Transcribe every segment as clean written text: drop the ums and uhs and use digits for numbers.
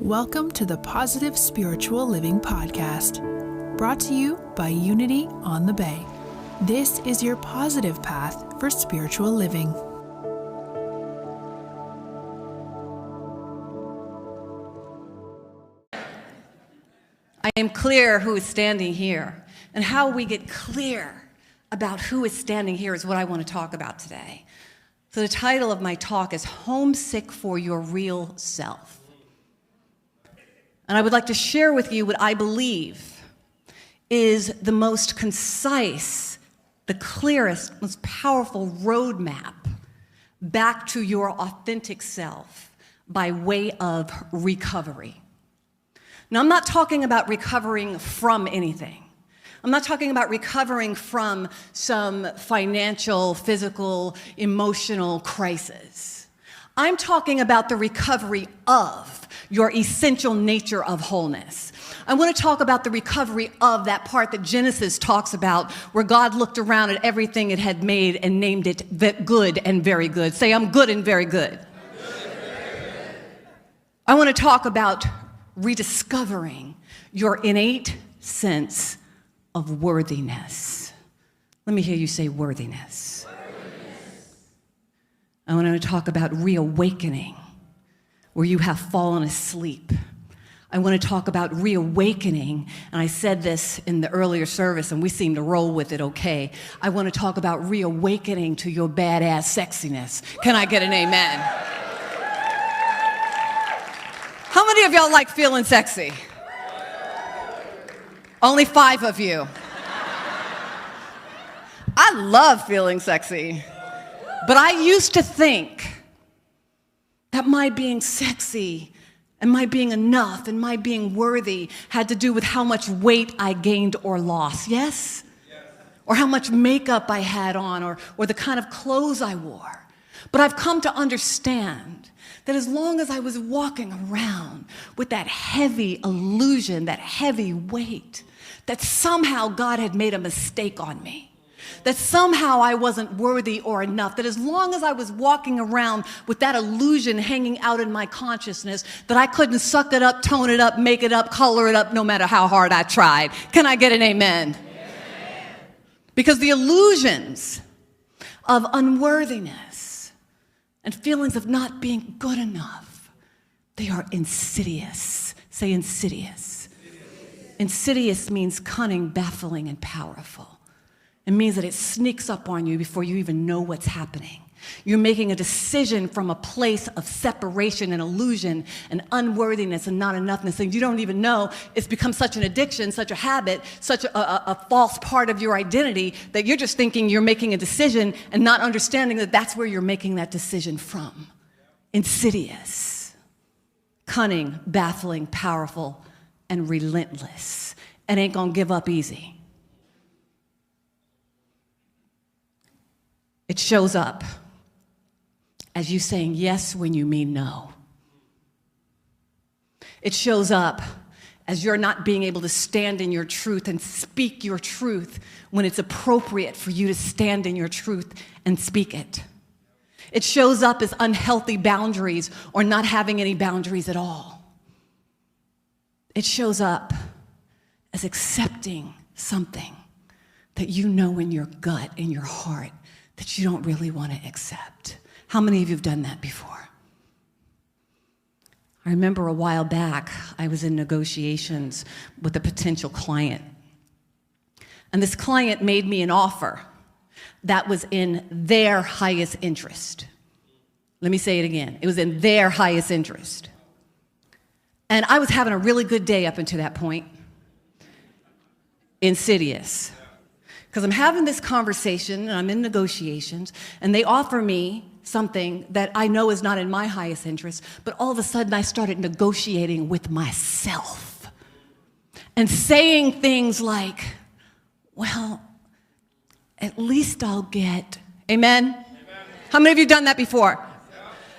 Welcome to the Positive Spiritual Living Podcast, brought to you by Unity on the Bay. This is your positive path for spiritual living. I am clear who is standing here, and how we get clear about who is standing here is what I want to talk about today. So the title of my talk is Homesick for Your Real Self. And I would like to share with you what I believe is the most concise, the clearest, most powerful roadmap back to your authentic self by way of recovery. Now, I'm not talking about recovering from anything. I'm not talking about recovering from some financial, physical, emotional crisis. I'm talking about the recovery of your essential nature of wholeness. I want to talk about the recovery of that part that Genesis talks about, where God looked around at everything it had made and named it good and very good. Say, I'm good and very good. I want to talk about rediscovering your innate sense of worthiness. Let me hear you say worthiness. I want to talk about reawakening where you have fallen asleep. I want to talk about reawakening, and I said this in the earlier service, and we seem to roll with it okay. I want to talk about reawakening to your badass sexiness. Can I get an amen? How many of y'all like feeling sexy? Only 5 of you. I love feeling sexy, but I used to think that my being sexy and my being enough and my being worthy had to do with how much weight I gained or lost, yes? Or how much makeup I had on, or the kind of clothes I wore. But I've come to understand that as long as I was walking around with that heavy illusion, that heavy weight, that somehow God had made a mistake on me, that somehow I wasn't worthy or enough, that as long as I was walking around with that illusion hanging out in my consciousness, that I couldn't suck it up, tone it up, make it up, color it up, no matter how hard I tried. Can I get an amen? Because the illusions of unworthiness and feelings of not being good enough, they are insidious. Say insidious. Insidious means cunning, baffling, and powerful. It means that it sneaks up on you before you even know what's happening. You're making a decision from a place of separation and illusion and unworthiness and not enoughness, and you don't even know it's become such an addiction, such a habit, such a false part of your identity that you're just thinking you're making a decision and not understanding that that's where you're making that decision from. Insidious, cunning, baffling, powerful, and relentless. It ain't gonna give up easy. It shows up as you saying yes when you mean no. It shows up as you're not being able to stand in your truth and speak your truth when it's appropriate for you to stand in your truth and speak it. It shows up as unhealthy boundaries or not having any boundaries at all. It shows up as accepting something that you know in your gut, in your heart, that you don't really want to accept. How many of you have done that before? I remember a while back, I was in negotiations with a potential client. And this client made me an offer that was in their highest interest. Let me say it again. It was in their highest interest. And I was having a really good day up until that point. Insidious. Because I'm having this conversation, and I'm in negotiations, and they offer me something that I know is not in my highest interest, but all of a sudden I started negotiating with myself and saying things like, well, at least I'll get, amen? How many of you have done that before?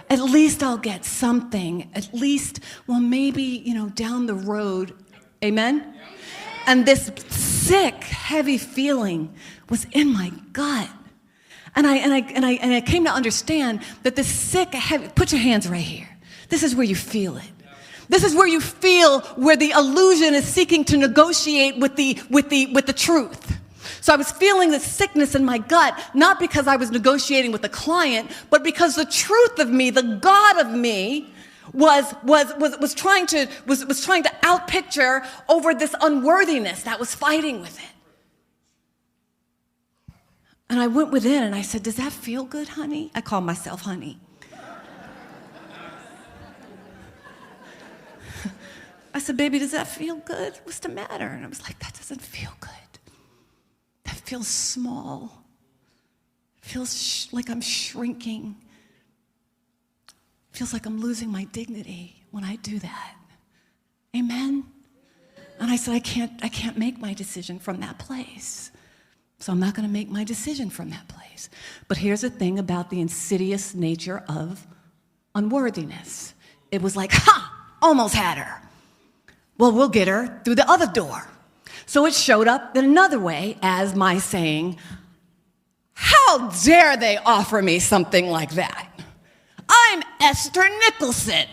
At least I'll get something. At least, well, maybe, down the road, amen? And this sick, heavy feeling was in my gut. And I came to understand that this sick, heavy, put your hands right here. This is where you feel it. This is where you feel where the illusion is seeking to negotiate with the truth. So I was feeling this sickness in my gut, not because I was negotiating with the client, but because the truth of me, the God of me, was trying to outpicture over this unworthiness that was fighting with it. And I went within and I said, "Does that feel good, honey?" I call myself honey. I said, "Baby, does that feel good? What's the matter?" And I was like, "That doesn't feel good. That feels small. It feels like I'm shrinking. It feels like I'm losing my dignity when I do that. Amen?" And I said, I can't make my decision from that place. So I'm not going to make my decision from that place. But here's the thing about the insidious nature of unworthiness. It was like, ha, almost had her. Well, we'll get her through the other door. So it showed up in another way as my saying, "How dare they offer me something like that? I'm Ester Nicholson."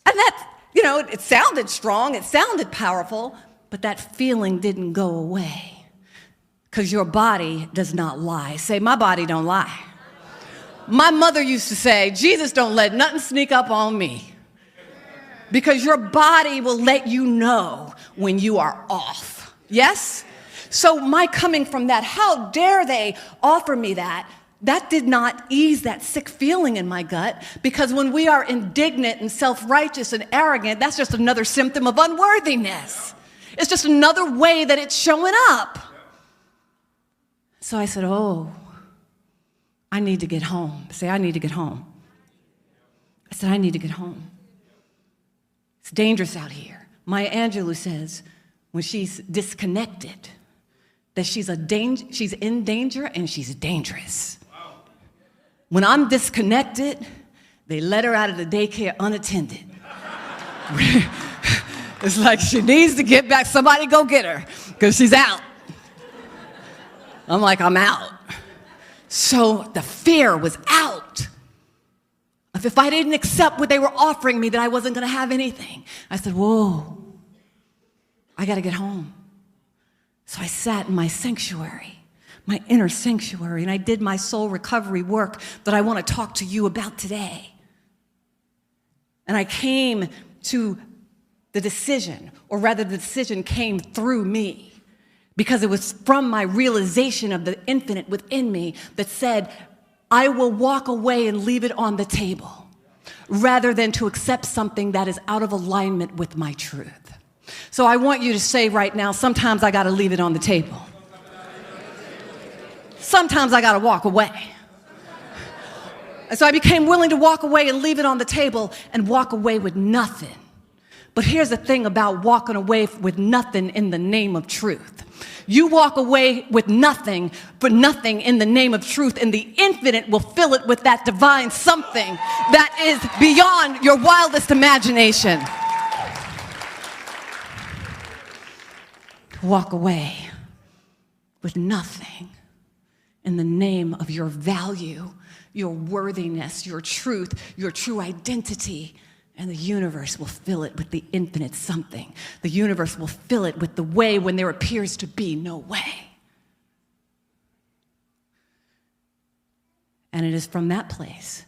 And that, it sounded strong, it sounded powerful, but that feeling didn't go away. Because your body does not lie. Say, "My body don't lie." My mother used to say, "Jesus don't let nothing sneak up on me." Because your body will let you know when you are off. Yes? So my coming from that, how dare they offer me that, that did not ease that sick feeling in my gut, because when we are indignant and self-righteous and arrogant, that's just another symptom of unworthiness. It's just another way that it's showing up. So I said, "Oh, I need to get home." Say, "I need to get home." I said, "I need to get home. It's dangerous out here." Maya Angelou says when she's disconnected that she's in danger and she's dangerous. When I'm disconnected, they let her out of the daycare unattended. It's like she needs to get back. Somebody go get her because she's out. I'm like, I'm out. So the fear was out. If I didn't accept what they were offering me, that I wasn't going to have anything. I said, "Whoa, I got to get home." So I sat in my sanctuary, my inner sanctuary, and I did my soul recovery work that I want to talk to you about today. And I came to the decision, or rather the decision came through me, because it was from my realization of the infinite within me that said, I will walk away and leave it on the table, rather than to accept something that is out of alignment with my truth. So I want you to say right now, sometimes I got to leave it on the table. Sometimes I got to walk away. And so I became willing to walk away and leave it on the table and walk away with nothing. But here's the thing about walking away with nothing in the name of truth. You walk away with nothing, but nothing in the name of truth, and the infinite will fill it with that divine something that is beyond your wildest imagination. Walk away with nothing in the name of your value, your worthiness, your truth, your true identity. And the universe will fill it with the infinite something. The universe will fill it with the way when there appears to be no way. And it is from that place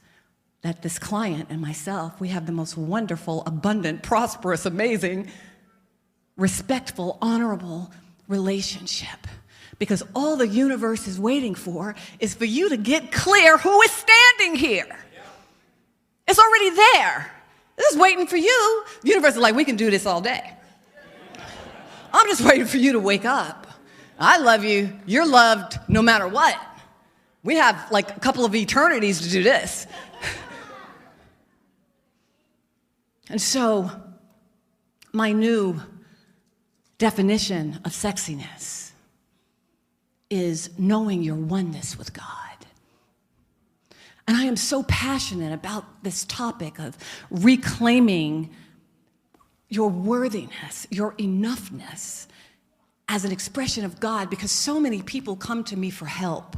that this client and myself, we have the most wonderful, abundant, prosperous, amazing, respectful, honorable relationship. Because all the universe is waiting for is for you to get clear who is standing here. It's already there. This is waiting for you. The universe is like, we can do this all day. I'm just waiting for you to wake up. I love you. You're loved no matter what. We have like a couple of eternities to do this. And so my new definition of sexiness is knowing your oneness with God. And I am so passionate about this topic of reclaiming your worthiness, your enoughness as an expression of God, because so many people come to me for help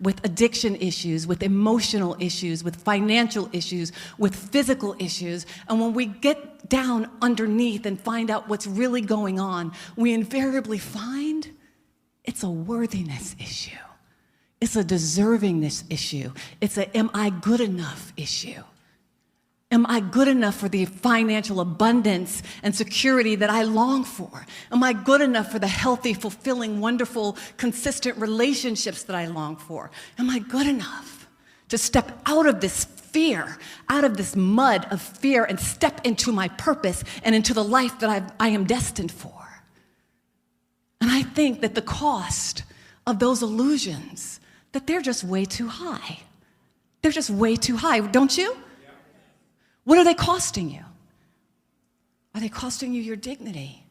with addiction issues, with emotional issues, with financial issues, with physical issues. And when we get down underneath and find out what's really going on, we invariably find it's a worthiness issue. It's a deservingness issue. It's a am I good enough issue. Am I good enough for the financial abundance and security that I long for? Am I good enough for the healthy, fulfilling, wonderful, consistent relationships that I long for? Am I good enough to step out of this fear, out of this mud of fear, and step into my purpose and into the life that I am destined for? And I think that the cost of those illusions, that they're just way too high. They're just way too high, don't you? What are they costing you? Are they costing you your dignity?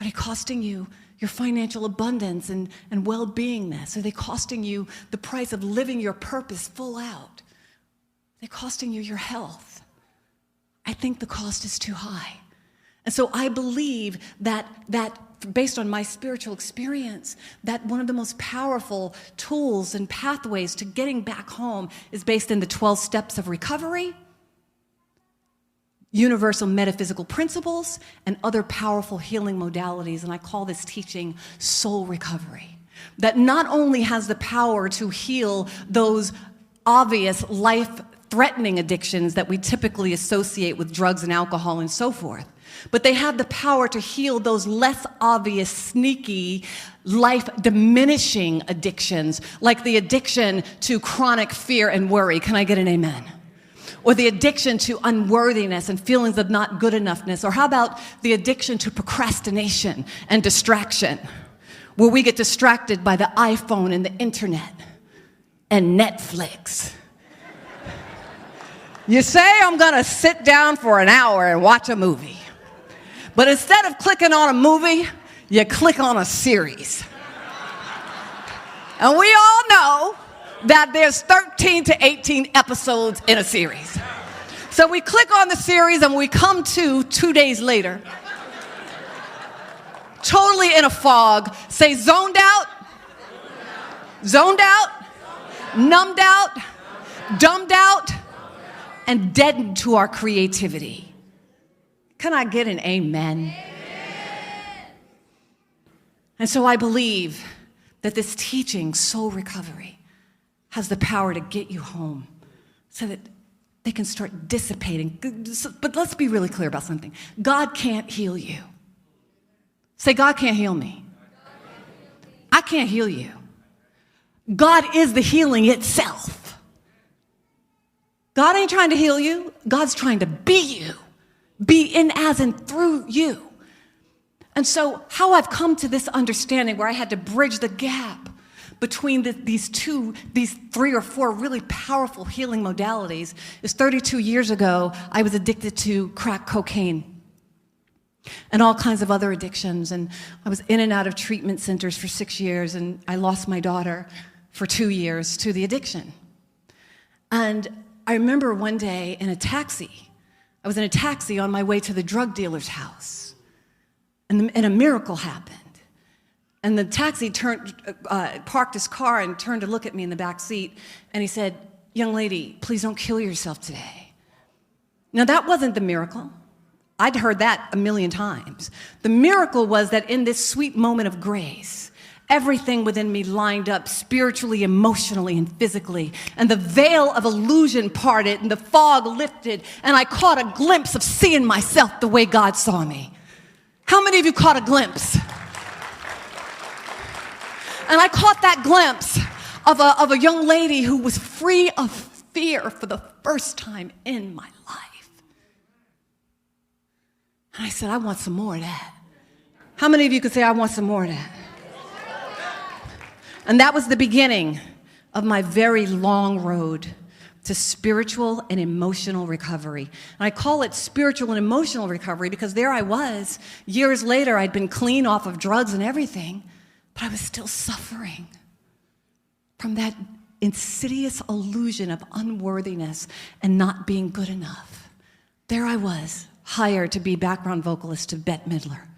Are they costing you your financial abundance and well-beingness? Are they costing you the price of living your purpose full out? Are they costing you your health? I think the cost is too high. And so I believe that based on my spiritual experience, that one of the most powerful tools and pathways to getting back home is based in the 12 steps of recovery, universal metaphysical principles, and other powerful healing modalities. And I call this teaching soul recovery. That not only has the power to heal those obvious life-threatening addictions that we typically associate with drugs and alcohol and so forth, but they have the power to heal those less obvious, sneaky, life-diminishing addictions, like the addiction to chronic fear and worry. Can I get an amen? Or the addiction to unworthiness and feelings of not good enoughness. Or how about the addiction to procrastination and distraction, where we get distracted by the iPhone and the internet and Netflix. You say, I'm gonna sit down for an hour and watch a movie. But instead of clicking on a movie, you click on a series. And we all know that there's 13 to 18 episodes in a series. So we click on the series and we come to 2 days later, totally in a fog, say zoned out, numbed out, dumbed out, and deadened to our creativity. Can I get an amen? And so I believe that this teaching, soul recovery, has the power to get you home so that they can start dissipating. But let's be really clear about something. God can't heal you. Say, God can't heal me. I can't heal you. God is the healing itself. God ain't trying to heal you. God's trying to be you. Be in, as, and through you. And so how I've come to this understanding where I had to bridge the gap between these 3 or 4 really powerful healing modalities is 32 years ago, I was addicted to crack cocaine and all kinds of other addictions. And I was in and out of treatment centers for 6 years, and I lost my daughter for 2 years to the addiction. And I remember one day in a taxi, I was in a taxi on my way to the drug dealer's house, and a miracle happened. And the taxi parked his car and turned to look at me in the back seat, and he said, "Young lady, please don't kill yourself today." Now, that wasn't the miracle. I'd heard that a million times. The miracle was that in this sweet moment of grace, everything within me lined up spiritually, emotionally, and physically. And the veil of illusion parted, and the fog lifted, and I caught a glimpse of seeing myself the way God saw me. How many of you caught a glimpse? And I caught that glimpse of a young lady who was free of fear for the first time in my life. And I said, I want some more of that. How many of you could say, I want some more of that? And that was the beginning of my very long road to spiritual and emotional recovery. And I call it spiritual and emotional recovery because there I was. Years later, I'd been clean off of drugs and everything, but I was still suffering from that insidious illusion of unworthiness and not being good enough. There I was, hired to be background vocalist to Bette Midler.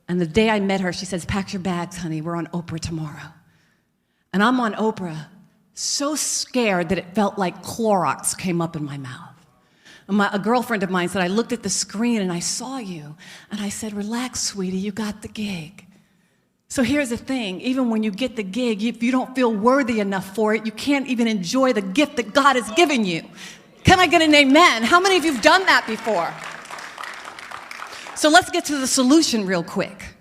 And the day I met her, she says, "Pack your bags, honey, we're on Oprah tomorrow." And I'm on Oprah, so scared that it felt like Clorox came up in my mouth. And a girlfriend of mine said, I looked at the screen and I saw you. And I said, relax, sweetie, you got the gig. So here's the thing, even when you get the gig, if you don't feel worthy enough for it, you can't even enjoy the gift that God has given you. Can I get an amen? How many of you have done that before? So let's get to the solution real quick.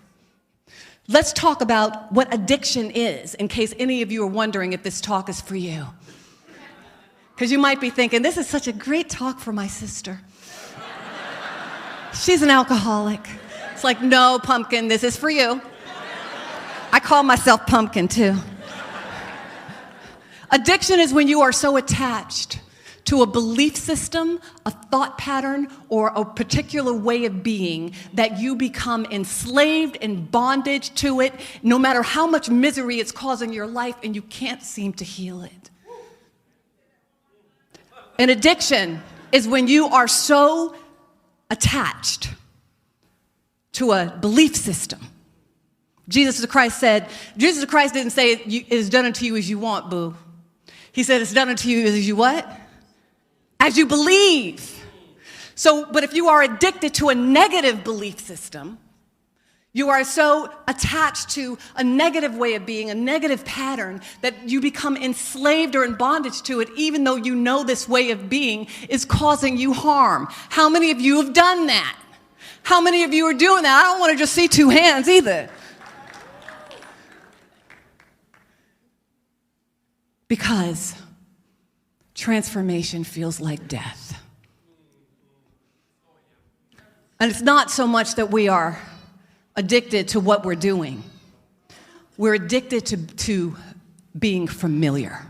Let's talk about what addiction is, in case any of you are wondering if this talk is for you. Because you might be thinking, this is such a great talk for my sister. She's an alcoholic. It's like, no, Pumpkin, this is for you. I call myself Pumpkin, too. Addiction is when you are so attached to a belief system, a thought pattern, or a particular way of being that you become enslaved in bondage to it, no matter how much misery it's causing your life, and you can't seem to heal it. An addiction is when you are so attached to a belief system. Jesus Christ didn't say it is done unto you as you want, boo. He said it's done unto you as you what? As you believe. So, but if you are addicted to a negative belief system, you are so attached to a negative way of being, a negative pattern, that you become enslaved or in bondage to it, even though you know this way of being is causing you harm. How many of you have done that? How many of you are doing that? I don't want to just see two hands either. Because transformation feels like death. And it's not so much that we are addicted to what we're doing. We're addicted to being familiar.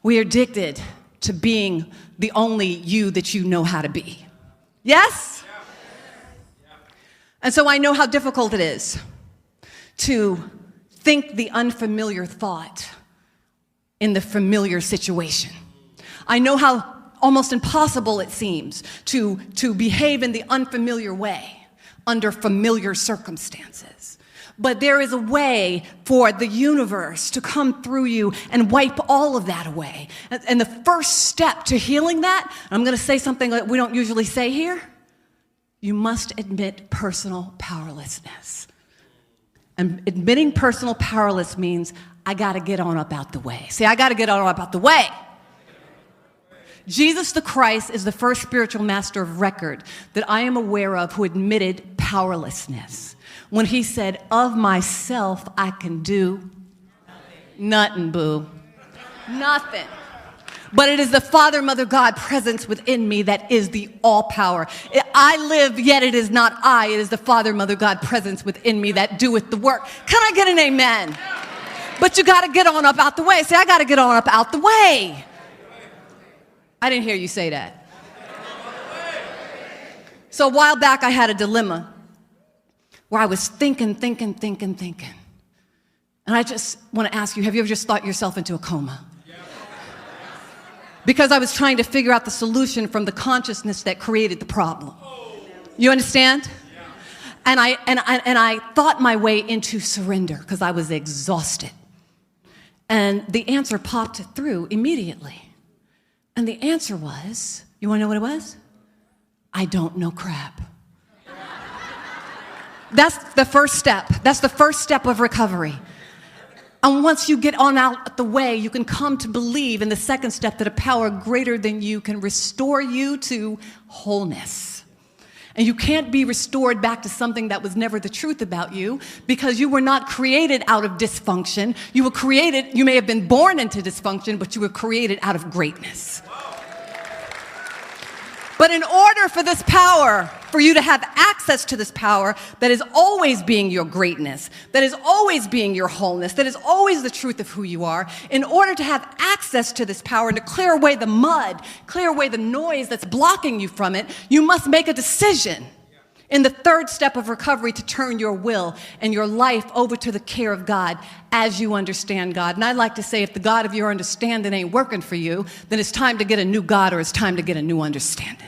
We're addicted to being the only you that you know how to be. Yes? And so I know how difficult it is to think the unfamiliar thought in the familiar situation. I know how almost impossible it seems to behave in the unfamiliar way under familiar circumstances. But there is a way for the universe to come through you and wipe all of that away. And the first step to healing that, I'm going to say something that we don't usually say here, you must admit personal powerlessness. And admitting personal powerlessness means I got to get on up out the way. See, I got to get on up out the way. Jesus the Christ is the first spiritual master of record that I am aware of who admitted powerlessness. When he said, of myself, I can do nothing, boo. Nothing. But it is the Father, Mother, God presence within me that is the all power. I live, yet it is not I. It is the Father, Mother, God presence within me that doeth the work. Can I get an amen? But you got to get on up out the way. Say, I got to get on up out the way. I didn't hear you say that. So a while back, I had a dilemma where I was thinking. And I just want to ask you, have you ever just thought yourself into a coma? Because I was trying to figure out the solution from the consciousness that created the problem. You understand? And I thought my way into surrender because I was exhausted. And the answer popped through immediately. And the answer was, you want to know what it was? I don't know crap. That's the first step. That's the first step of recovery. And once you get on out the way, you can come to believe in the second step that a power greater than you can restore you to wholeness. And you can't be restored back to something that was never the truth about you because you were not created out of dysfunction. You were created, you may have been born into dysfunction, but you were created out of greatness. But in order for this power, for you to have access to this power that is always being your greatness, that is always being your wholeness, that is always the truth of who you are, in order to have access to this power and to clear away the mud, clear away the noise that's blocking you from it, you must make a decision in the third step of recovery to turn your will and your life over to the care of God as you understand God. And I'd like to say if the God of your understanding ain't working for you, then it's time to get a new God or it's time to get a new understanding.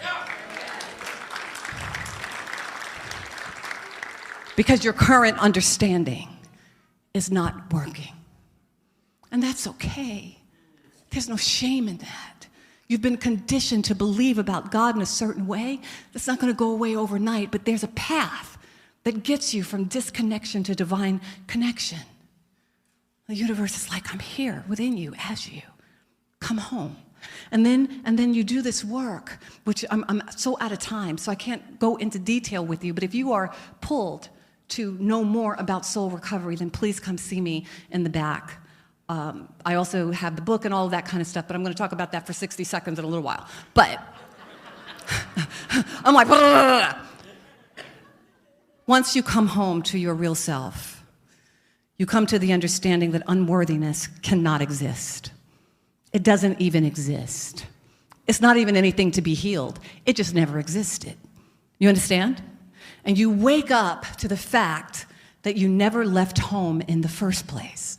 Because your current understanding is not working. And that's okay. There's no shame in that. You've been conditioned to believe about God in a certain way. That's not going to go away overnight, but there's a path that gets you from disconnection to divine connection. The universe is like, I'm here within you as you. Come home. And then you do this work, which I'm so out of time, so I can't go into detail with you, but if you are pulled to know more about soul recovery, then please come see me in the back. I also have the book and all of that kind of stuff, but I'm going to talk about that for 60 seconds in a little while. But I'm like, blah, blah, blah. Once you come home to your real self, you come to the understanding that unworthiness cannot exist. It doesn't even exist. It's not even anything to be healed. It just never existed. You understand? And you wake up to the fact that you never left home in the first place.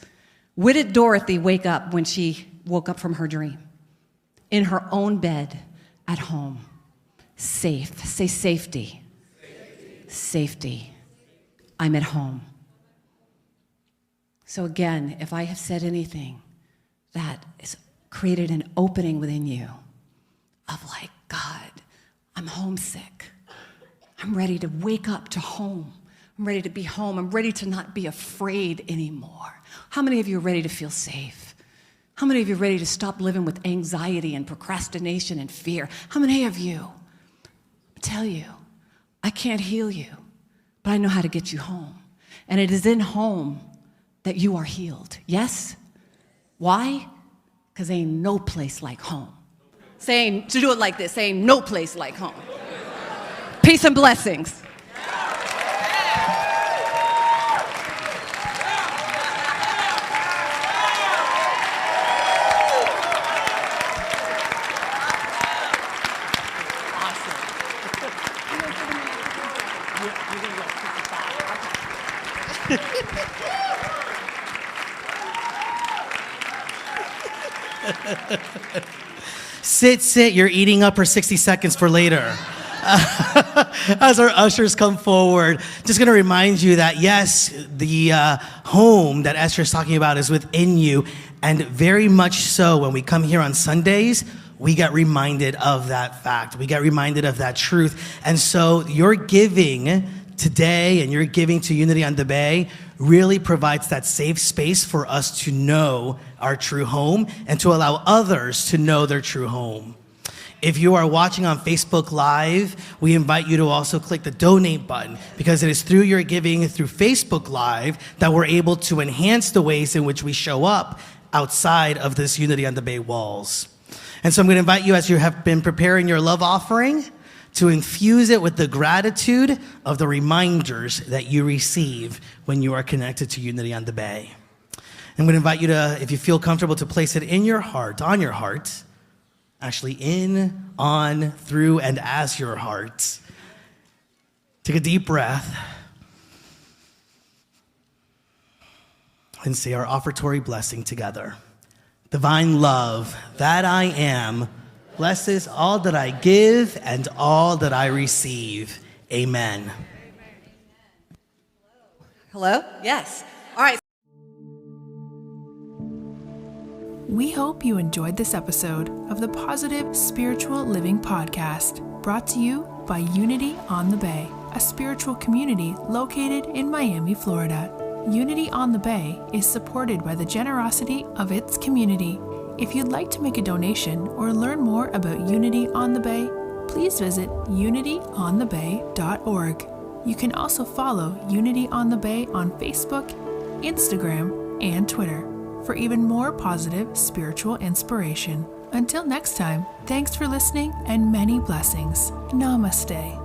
Where did Dorothy wake up when she woke up from her dream? In her own bed at home. Safe. Say safety. Safety. I'm at home. So again, if I have said anything that has created an opening within you of like, God, I'm homesick. I'm ready to wake up to home. I'm ready to be home. I'm ready to not be afraid anymore. How many of you are ready to feel safe? How many of you are ready to stop living with anxiety and procrastination and fear? How many of you? I tell you, I can't heal you, but I know how to get you home. And it is in home that you are healed. Yes? Why? Because ain't no place like home. To do it like this, ain't no place like home. Peace and blessings. Sit. You're eating up her 60 seconds for later. As our ushers come forward, just going to remind you that, yes, the home that Esther is talking about is within you. And very much so, when we come here on Sundays, we get reminded of that fact. We get reminded of that truth. And so your giving today and your giving to Unity on the Bay really provides that safe space for us to know our true home and to allow others to know their true home. If you are watching on Facebook Live, we invite you to also click the donate button, because it is through your giving through Facebook Live that we're able to enhance the ways in which we show up outside of this Unity on the Bay walls. And so I'm going to invite you, as you have been preparing your love offering, to infuse it with the gratitude of the reminders that you receive when you are connected to Unity on the Bay. I'm going to invite you to, if you feel comfortable, to place it in your heart, on your heart, actually in, on, through, and as your heart. Take a deep breath and say our offertory blessing together. Divine love that I am blesses all that I give and all that I receive. Amen. Hello? Yes. All right. We hope you enjoyed this episode of the Positive Spiritual Living Podcast, brought to you by Unity on the Bay, a spiritual community located in Miami, Florida. Unity on the Bay is supported by the generosity of its community. If you'd like to make a donation or learn more about Unity on the Bay, please visit unityonthebay.org. You can also follow Unity on the Bay on Facebook, Instagram, and Twitter for even more positive spiritual inspiration. Until next time, thanks for listening and many blessings. Namaste.